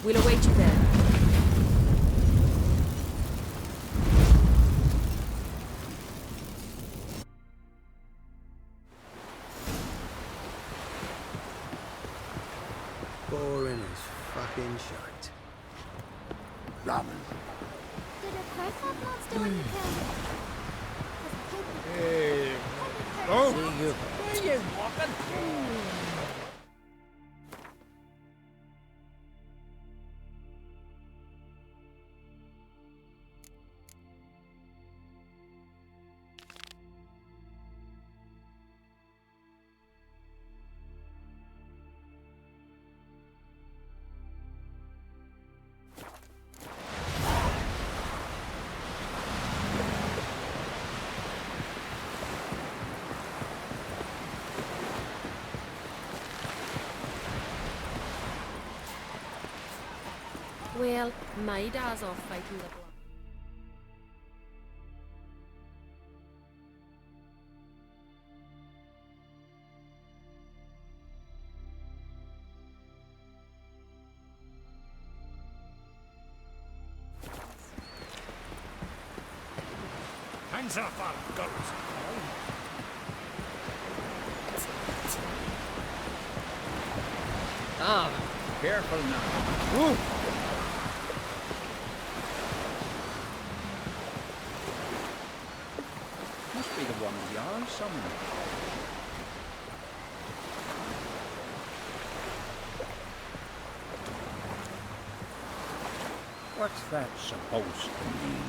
We'll await you there. Boring as fucking shite. Ramen. Did a curse monster when you killed it? Hey. Oh! See you. Where you walking? Well, my dad's off fighting the blood. Hands up, I'll go. Ah, careful now. Woo! Must be the one with the eye summoned. What's that supposed to mean?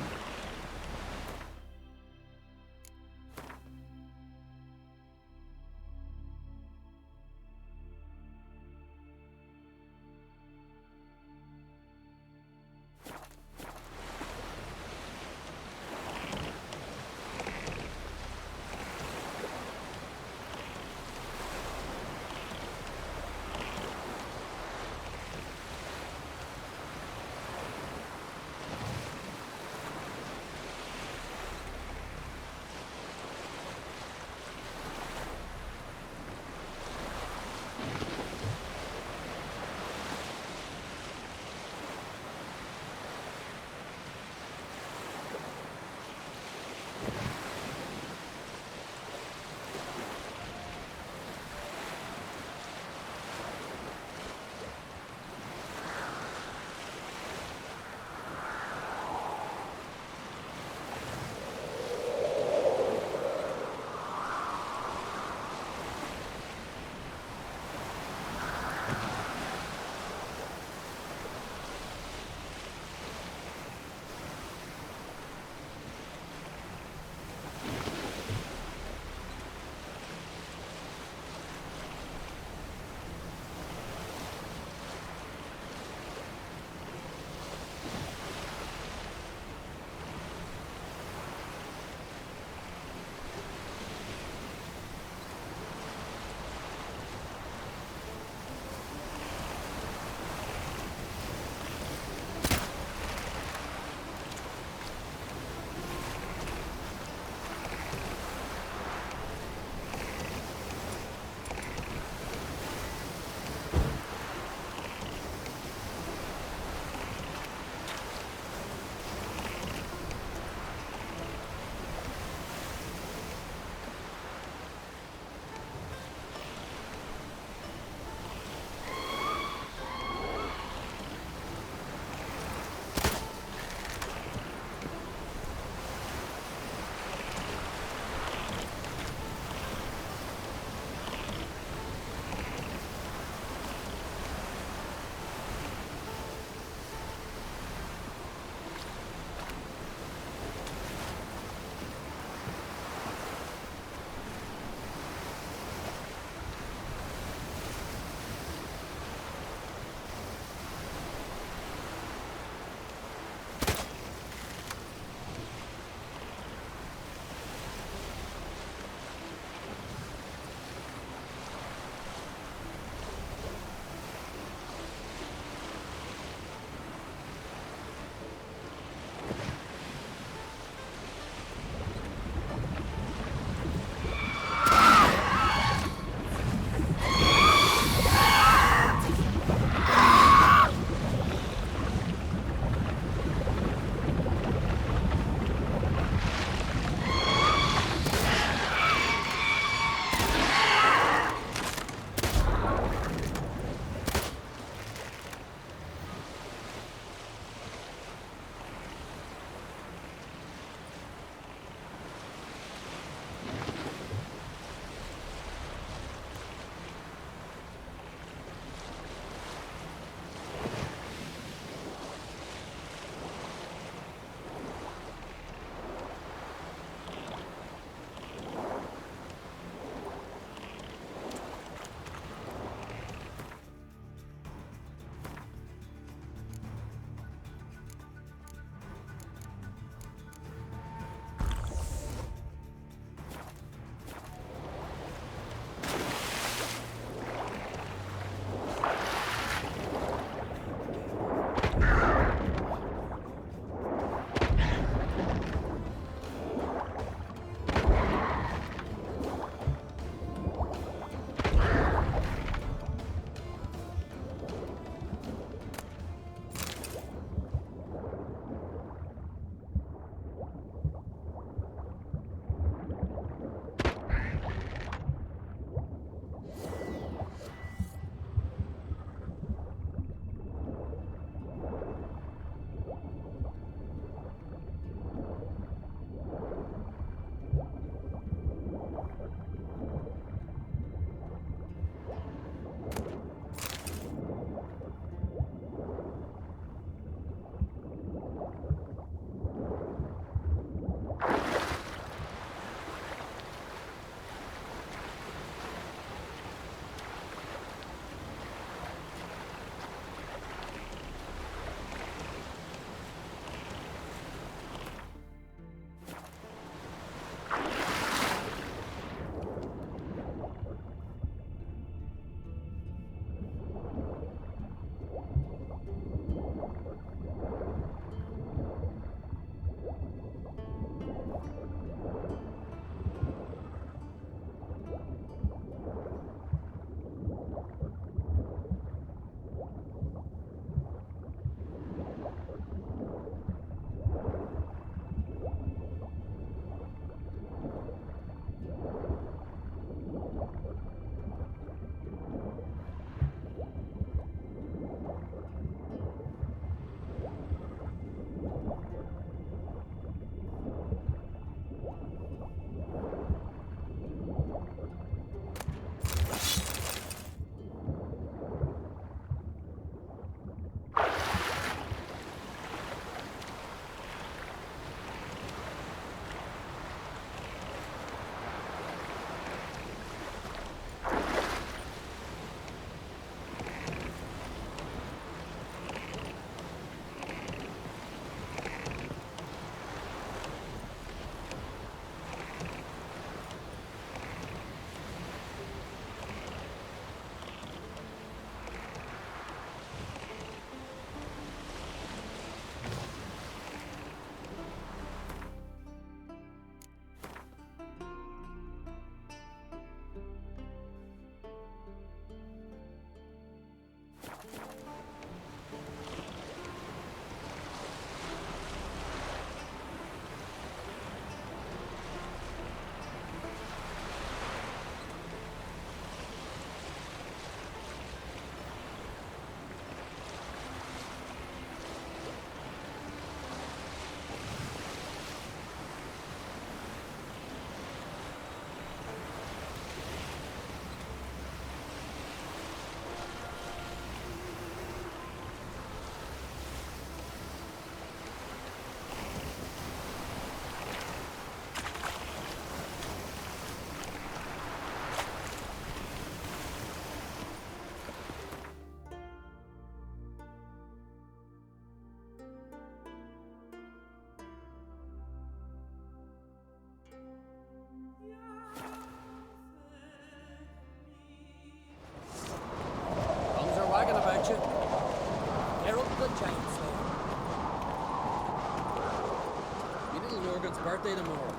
Fruitcake's birthday tomorrow.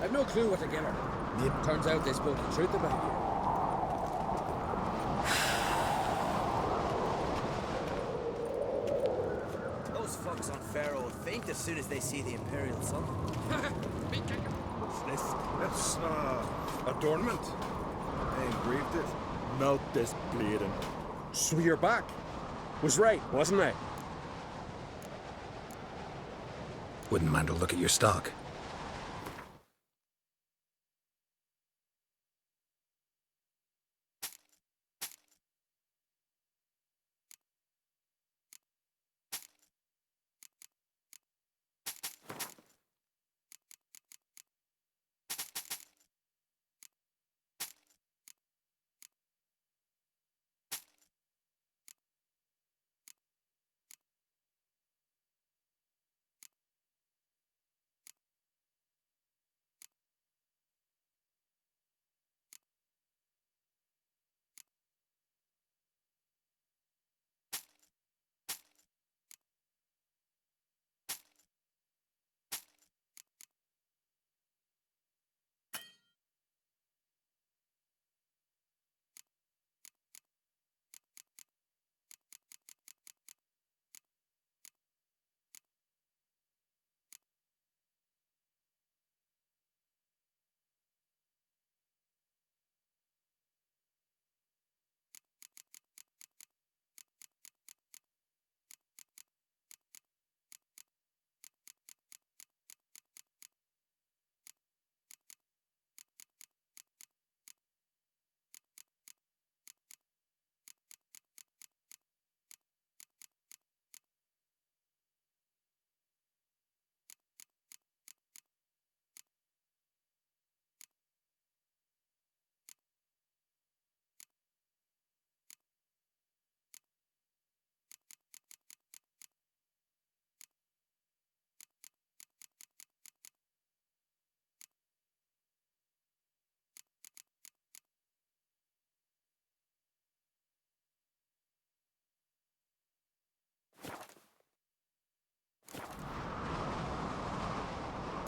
I've no clue what to get her. It turns out they spoke the truth about you. Those fucks on Pharaoh will faint as soon as they see the Imperial sun. What's this? That's, adornment. I engraved it. Melt this bleeding. So you're back. Was right, wasn't I? Wouldn't mind a look at your stock.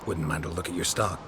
Wouldn't mind a look at your stock.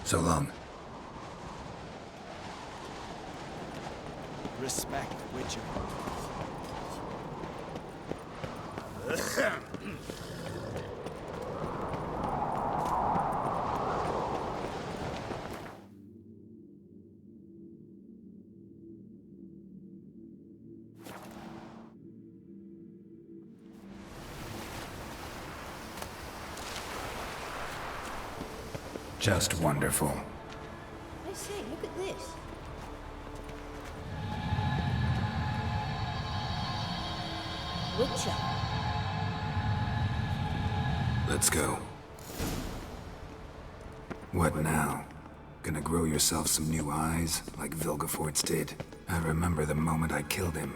So long. Respect the Witcher. Just wonderful. I say, look at this. Witcher. Let's go. What now? Gonna grow yourself some new eyes, like Vilgefortz did? I remember the moment I killed him.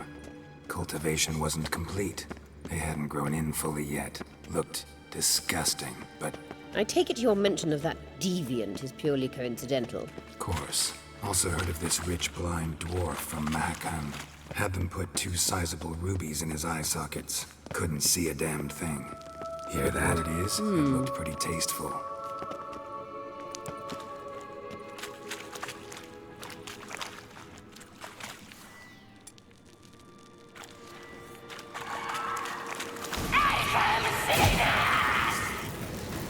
Cultivation wasn't complete. They hadn't grown in fully yet. Looked disgusting, but... I take it your mention of that deviant is purely coincidental. Of course. Also heard of this rich blind dwarf from Mahakam. Had them put 2 sizable rubies in his eye sockets. Couldn't see a damned thing. Hear that? It is. It looked pretty tasteful.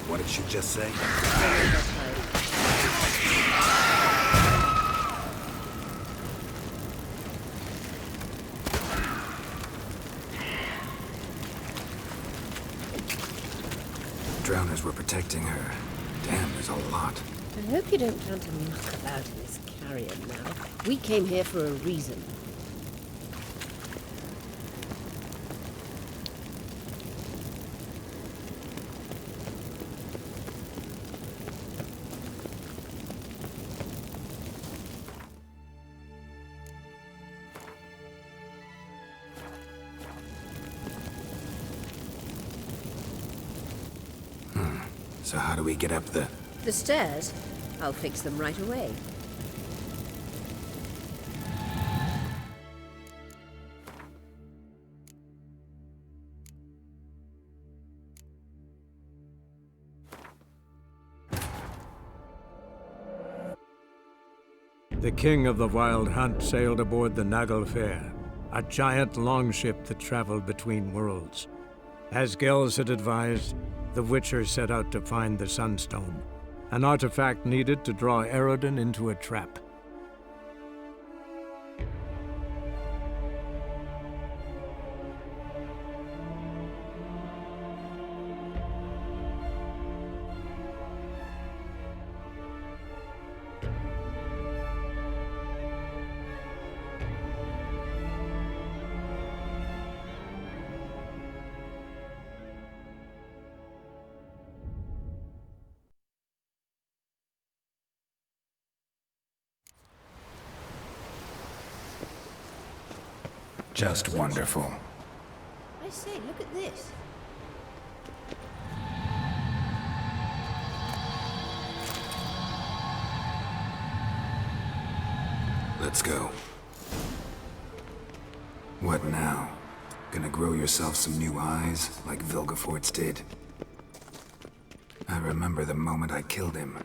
What did she just say? Drowners were protecting her. Damn, there's a lot. I hope you don't plan to muck about in this carrion now. We came here for a reason. So how do we get up the... The stairs? I'll fix them right away. The king of the Wild Hunt sailed aboard the Naglfare, a giant longship that traveled between worlds. As Gels had advised, the Witcher set out to find the Sunstone, an artifact needed to draw Eredin into a trap. Just wonderful. I say, look at this. Let's go. What now? Gonna grow yourself some new eyes, like Vilgefortz did? I remember the moment I killed him.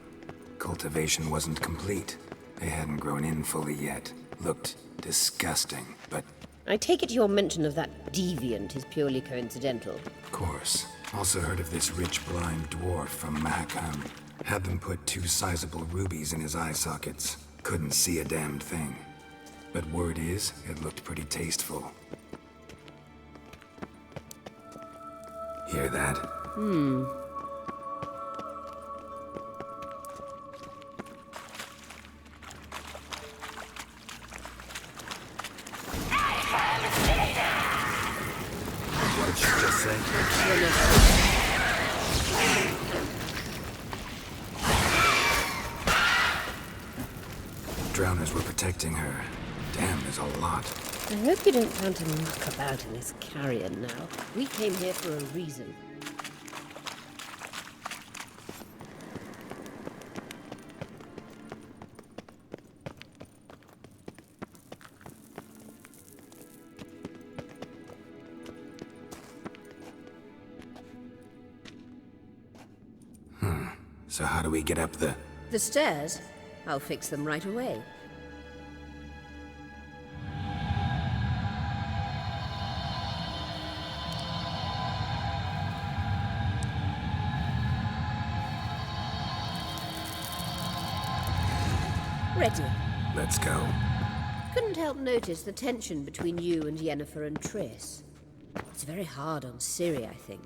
Cultivation wasn't complete. They hadn't grown in fully yet. Looked disgusting, but... I take it your mention of that deviant is purely coincidental. Of course. Also heard of this rich blind dwarf from Mahakam. Had them put 2 sizable rubies in his eye sockets. Couldn't see a damned thing. But word is, it looked pretty tasteful. Hear that? What did she just say? Drowners were protecting her. Damn, there's a lot. I hope you don't plan to muck about in this carrion now. We came here for a reason. So how do we get up the... The stairs? I'll fix them right away. Ready. Let's go. Couldn't help notice the tension between you and Yennefer and Triss. It's very hard on Ciri, I think.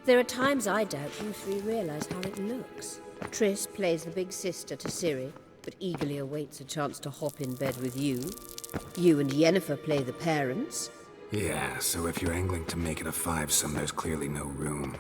There are times I doubt you 3 realize how it looks. Triss plays the big sister to Ciri, but eagerly awaits a chance to hop in bed with you. You and Yennefer play the parents. Yeah, so if you're angling to make it a 5-some, there's clearly no room.